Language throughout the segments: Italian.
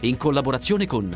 in collaborazione con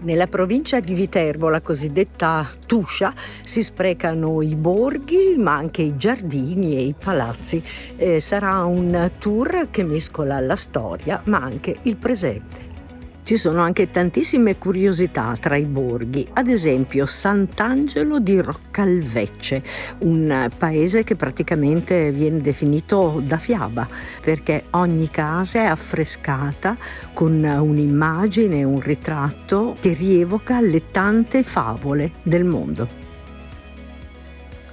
Nella provincia di Viterbo, la cosiddetta Tuscia, si sprecano i borghi, ma anche i giardini e i palazzi. Sarà un tour che mescola la storia, ma anche il presente. Ci sono anche tantissime curiosità tra i borghi, ad esempio Sant'Angelo di Roccalvecce, un paese che praticamente viene definito da fiaba, perché ogni casa è affrescata con un'immagine, un ritratto che rievoca le tante favole del mondo.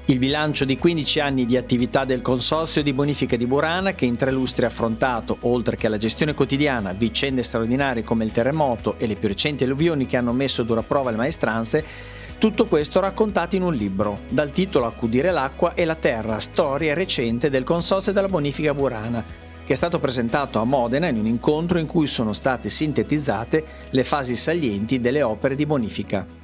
Il bilancio di 15 anni di attività del Consorzio di Bonifica di Burana, che in 3 lustri ha affrontato, oltre che alla gestione quotidiana, vicende straordinarie come il terremoto e le più recenti alluvioni che hanno messo a dura prova le maestranze, tutto questo raccontato in un libro, dal titolo Accudire l'acqua e la terra, storia recente del Consorzio della Bonifica Burana, che è stato presentato a Modena in un incontro in cui sono state sintetizzate le fasi salienti delle opere di bonifica.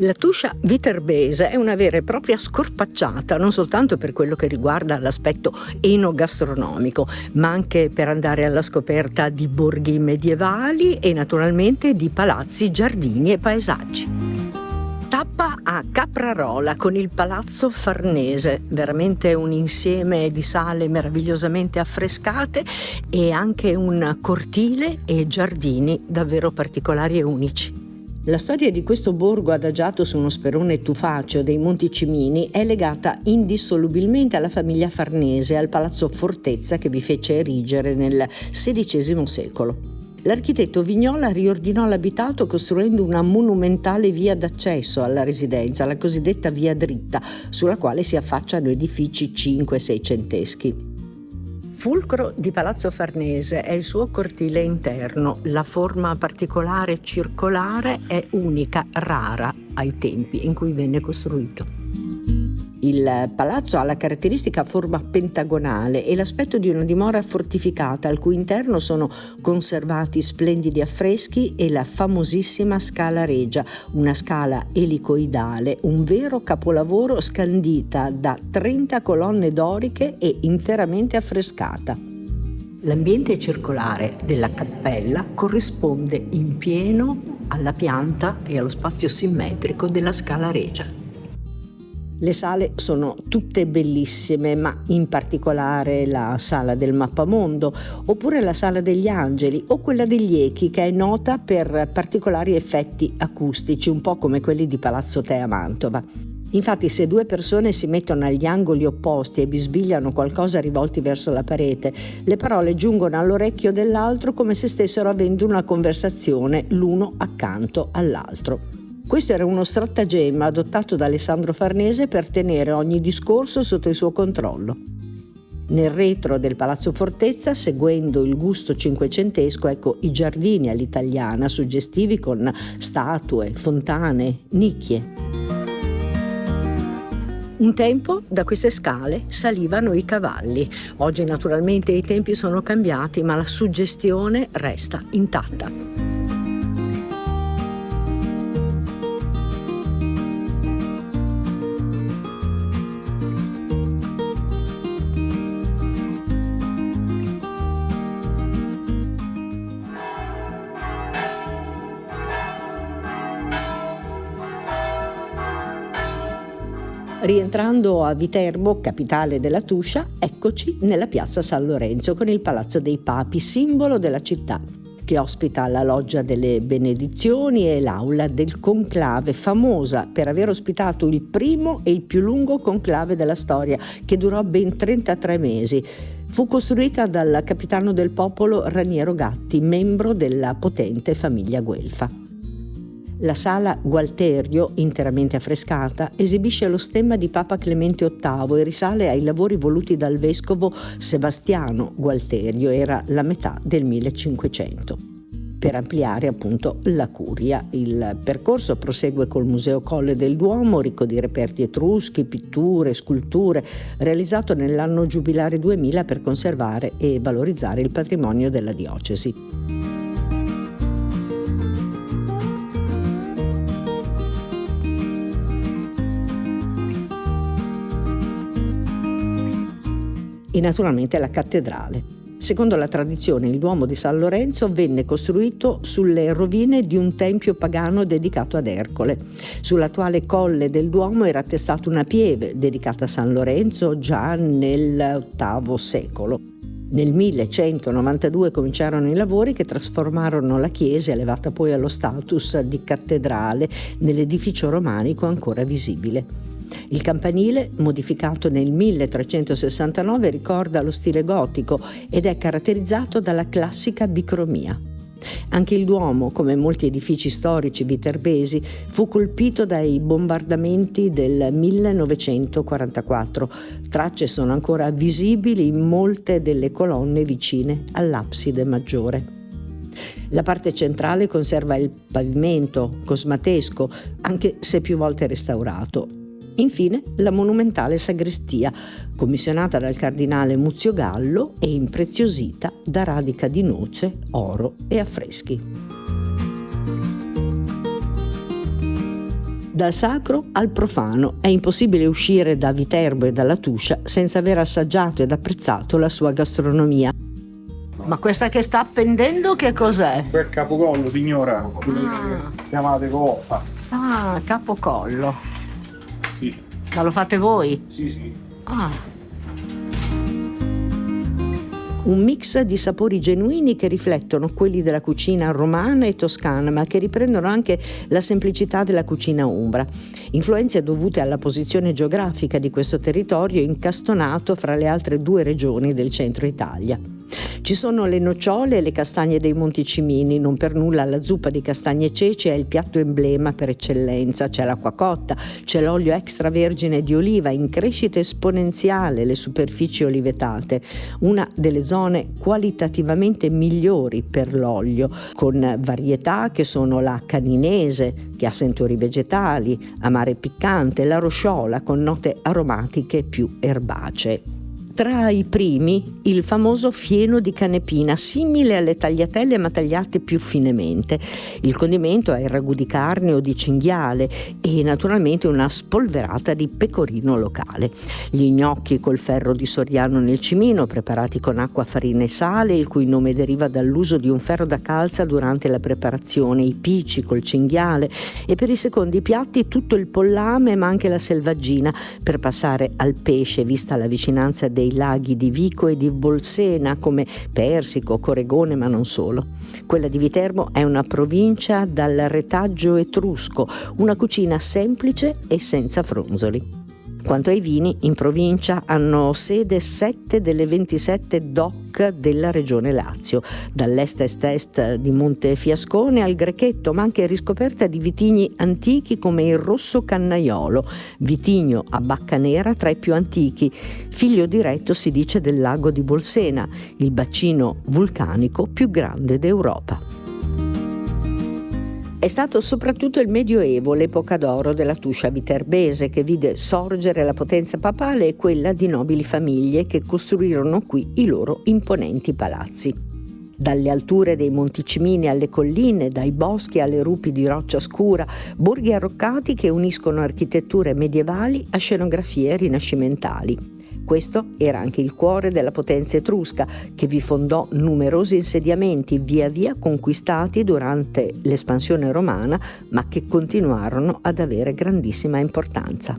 La Tuscia viterbese è una vera e propria scorpacciata, non soltanto per quello che riguarda l'aspetto enogastronomico, ma anche per andare alla scoperta di borghi medievali e naturalmente di palazzi, giardini e paesaggi. Tappa a Caprarola con il Palazzo Farnese, veramente un insieme di sale meravigliosamente affrescate e anche un cortile e giardini davvero particolari e unici. La storia di questo borgo adagiato su uno sperone tufaceo dei Monti Cimini è legata indissolubilmente alla famiglia Farnese e al Palazzo Fortezza che vi fece erigere nel XVI secolo. L'architetto Vignola riordinò l'abitato costruendo una monumentale via d'accesso alla residenza, la cosiddetta via dritta, sulla quale si affacciano edifici 5-600eschi. Fulcro di Palazzo Farnese è il suo cortile interno. La forma particolare circolare è unica, rara ai tempi in cui venne costruito. Il palazzo ha la caratteristica forma pentagonale e l'aspetto di una dimora fortificata al cui interno sono conservati splendidi affreschi e la famosissima Scala Regia, una scala elicoidale, un vero capolavoro scandita da 30 colonne doriche e interamente affrescata. L'ambiente circolare della cappella corrisponde in pieno alla pianta e allo spazio simmetrico della Scala Regia. Le sale sono tutte bellissime, ma in particolare la sala del Mappamondo, oppure la sala degli Angeli o quella degli Echi, che è nota per particolari effetti acustici, un po' come quelli di Palazzo Te a Mantova. Infatti, se 2 persone si mettono agli angoli opposti e bisbigliano qualcosa rivolti verso la parete, le parole giungono all'orecchio dell'altro come se stessero avendo una conversazione l'uno accanto all'altro. Questo era uno stratagemma adottato da Alessandro Farnese per tenere ogni discorso sotto il suo controllo. Nel retro del Palazzo Fortezza, seguendo il gusto cinquecentesco, ecco i giardini all'italiana, suggestivi con statue, fontane, nicchie. Un tempo da queste scale salivano i cavalli. Oggi naturalmente i tempi sono cambiati, ma la suggestione resta intatta. Rientrando a Viterbo, capitale della Tuscia, eccoci nella piazza San Lorenzo con il Palazzo dei Papi, simbolo della città. che ospita la loggia delle benedizioni e l'aula del conclave, famosa per aver ospitato il primo e il più lungo conclave della storia, che durò ben 33 mesi. Fu costruita dal capitano del popolo Raniero Gatti, membro della potente famiglia Guelfa. La sala Gualterio, interamente affrescata, esibisce lo stemma di Papa Clemente VIII e risale ai lavori voluti dal vescovo Sebastiano Gualterio, era la metà del 1500. Per ampliare appunto la curia. Il percorso prosegue col Museo Colle del Duomo, ricco di reperti etruschi, pitture, sculture, realizzato nell'anno giubilare 2000 per conservare e valorizzare il patrimonio della diocesi. E naturalmente la cattedrale. Secondo la tradizione, il Duomo di San Lorenzo venne costruito sulle rovine di un tempio pagano dedicato ad Ercole. Sull'attuale colle del Duomo era attestata una pieve dedicata a San Lorenzo già nel VIII secolo. Nel 1192 cominciarono i lavori che trasformarono la chiesa, elevata poi allo status di cattedrale, nell'edificio romanico ancora visibile. Il campanile, modificato nel 1369, ricorda lo stile gotico ed è caratterizzato dalla classica bicromia. Anche il Duomo, come molti edifici storici viterbesi, fu colpito dai bombardamenti del 1944. Tracce sono ancora visibili in molte delle colonne vicine all'abside maggiore. La parte centrale conserva il pavimento cosmatesco, anche se più volte restaurato. Infine la monumentale sagrestia, commissionata dal cardinale Muzio Gallo e impreziosita da radica di noce, oro e affreschi. Dal sacro al profano è impossibile uscire da Viterbo e dalla Tuscia senza aver assaggiato ed apprezzato la sua gastronomia. Ma questa che sta appendendo che cos'è? Quel capocollo, signora, quello che chiamate coppa. Ah, capocollo. Sì. Ma lo fate voi? Sì. Ah. Un mix di sapori genuini che riflettono quelli della cucina romana e toscana, ma che riprendono anche la semplicità della cucina umbra. Influenze dovute alla posizione geografica di questo territorio incastonato fra le altre due regioni del centro Italia. Ci sono le nocciole e le castagne dei Monti Cimini, non per nulla la zuppa di castagne e ceci è il piatto emblema per eccellenza. C'è l'acqua cotta, c'è l'olio extravergine di oliva in crescita esponenziale, le superfici olivetate, una delle zone qualitativamente migliori per l'olio, con varietà che sono la caninese, che ha sentori vegetali, amare piccante, la rosciola con note aromatiche più erbacee. Tra i primi il famoso fieno di canepina, simile alle tagliatelle ma tagliate più finemente. Il condimento è il ragù di carne o di cinghiale e naturalmente una spolverata di pecorino locale. Gli gnocchi col ferro di Soriano nel Cimino, preparati con acqua, farina e sale, il cui nome deriva dall'uso di un ferro da calza durante la preparazione, i pici col cinghiale e per i secondi piatti tutto il pollame ma anche la selvaggina, per passare al pesce vista la vicinanza dei laghi di Vico e di Bolsena come Persico, Coregone, ma non solo. Quella di Viterbo è una provincia dal retaggio etrusco, una cucina semplice e senza fronzoli. Quanto ai vini, in provincia hanno sede 7 delle 27 DOC della regione Lazio, dall'est est di Montefiascone al Grechetto, ma anche riscoperta di vitigni antichi come il Rosso Cannaiolo, vitigno a bacca nera tra i più antichi, figlio diretto si dice del lago di Bolsena, il bacino vulcanico più grande d'Europa. È stato soprattutto il Medioevo l'epoca d'oro della Tuscia viterbese, che vide sorgere la potenza papale e quella di nobili famiglie che costruirono qui i loro imponenti palazzi. Dalle alture dei Monti Cimini alle colline, dai boschi alle rupi di roccia scura, borghi arroccati che uniscono architetture medievali a scenografie rinascimentali. Questo era anche il cuore della potenza etrusca, che vi fondò numerosi insediamenti via via conquistati durante l'espansione romana, ma che continuarono ad avere grandissima importanza.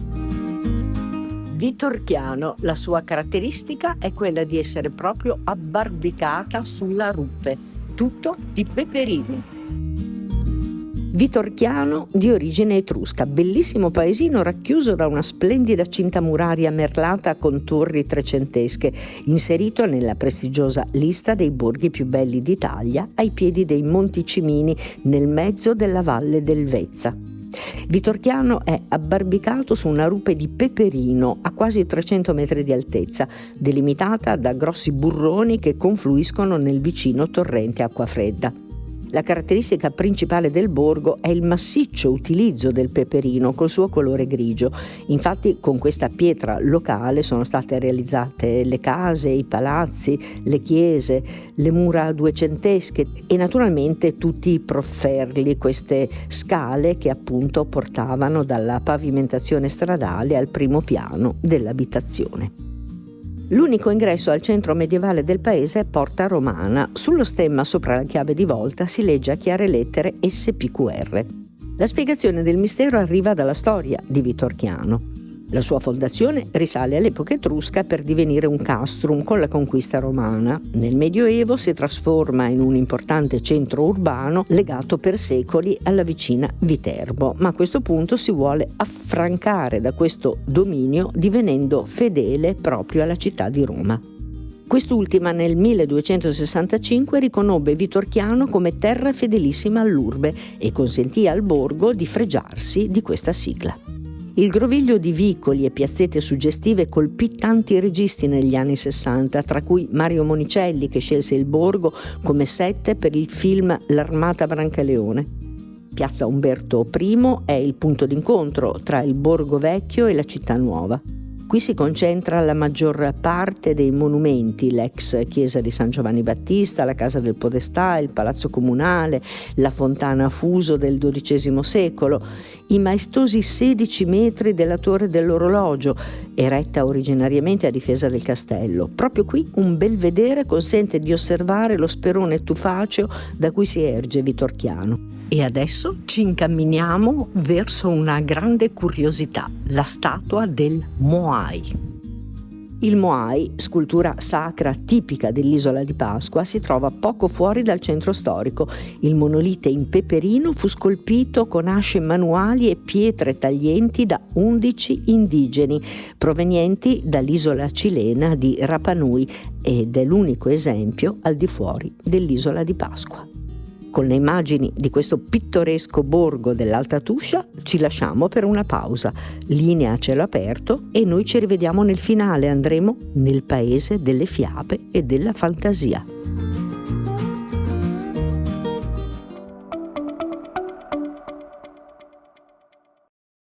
Vitorchiano, la sua caratteristica è quella di essere proprio abbarbicata sulla rupe. tutto di peperini. Vitorchiano di origine etrusca, bellissimo paesino racchiuso da una splendida cinta muraria merlata con torri trecentesche, inserito nella prestigiosa lista dei borghi più belli d'Italia ai piedi dei Monti Cimini nel mezzo della valle del Vezza. Vitorchiano è abbarbicato su una rupe di peperino a quasi 300 metri di altezza, delimitata da grossi burroni che confluiscono nel vicino torrente Acquafredda. La caratteristica principale del borgo è il massiccio utilizzo del peperino col suo colore grigio. Infatti con questa pietra locale sono state realizzate le case, i palazzi, le chiese, le mura duecentesche e naturalmente tutti i profferli, queste scale che appunto portavano dalla pavimentazione stradale al primo piano dell'abitazione. L'unico ingresso al centro medievale del paese è Porta Romana. Sullo stemma sopra la chiave di volta si legge a chiare lettere SPQR. La spiegazione del mistero arriva dalla storia di Vitorchiano. La sua fondazione risale all'epoca etrusca per divenire un castrum con la conquista romana. Nel Medioevo si trasforma in un importante centro urbano legato per secoli alla vicina Viterbo, ma a questo punto si vuole affrancare da questo dominio divenendo fedele proprio alla città di Roma. Quest'ultima nel 1265 riconobbe Vitorchiano come terra fedelissima all'urbe e consentì al borgo di fregiarsi di questa sigla. Il groviglio di vicoli e piazzette suggestive colpì tanti registi negli anni 60, tra cui Mario Monicelli, che scelse il borgo come set per il film L'Armata Brancaleone. Piazza Umberto I è il punto d'incontro tra il borgo vecchio e la città nuova. Qui si concentra la maggior parte dei monumenti, l'ex chiesa di San Giovanni Battista, la casa del Podestà, il palazzo comunale, la fontana a fuso del XII secolo, i maestosi 16 metri della torre dell'orologio, eretta originariamente a difesa del castello. Proprio qui un belvedere consente di osservare lo sperone tufaceo da cui si erge Vitorchiano. E adesso ci incamminiamo verso una grande curiosità, la statua del Moai. Il Moai, scultura sacra tipica dell'isola di Pasqua, si trova poco fuori dal centro storico. Il monolite in peperino fu scolpito con asce manuali e pietre taglienti da 11 indigeni provenienti dall'isola cilena di Rapa Nui ed è l'unico esempio al di fuori dell'isola di Pasqua. Con le immagini di questo pittoresco borgo dell'Alta Tuscia ci lasciamo per una pausa. Linea a cielo aperto e noi ci rivediamo nel finale. Andremo nel paese delle fiabe e della fantasia.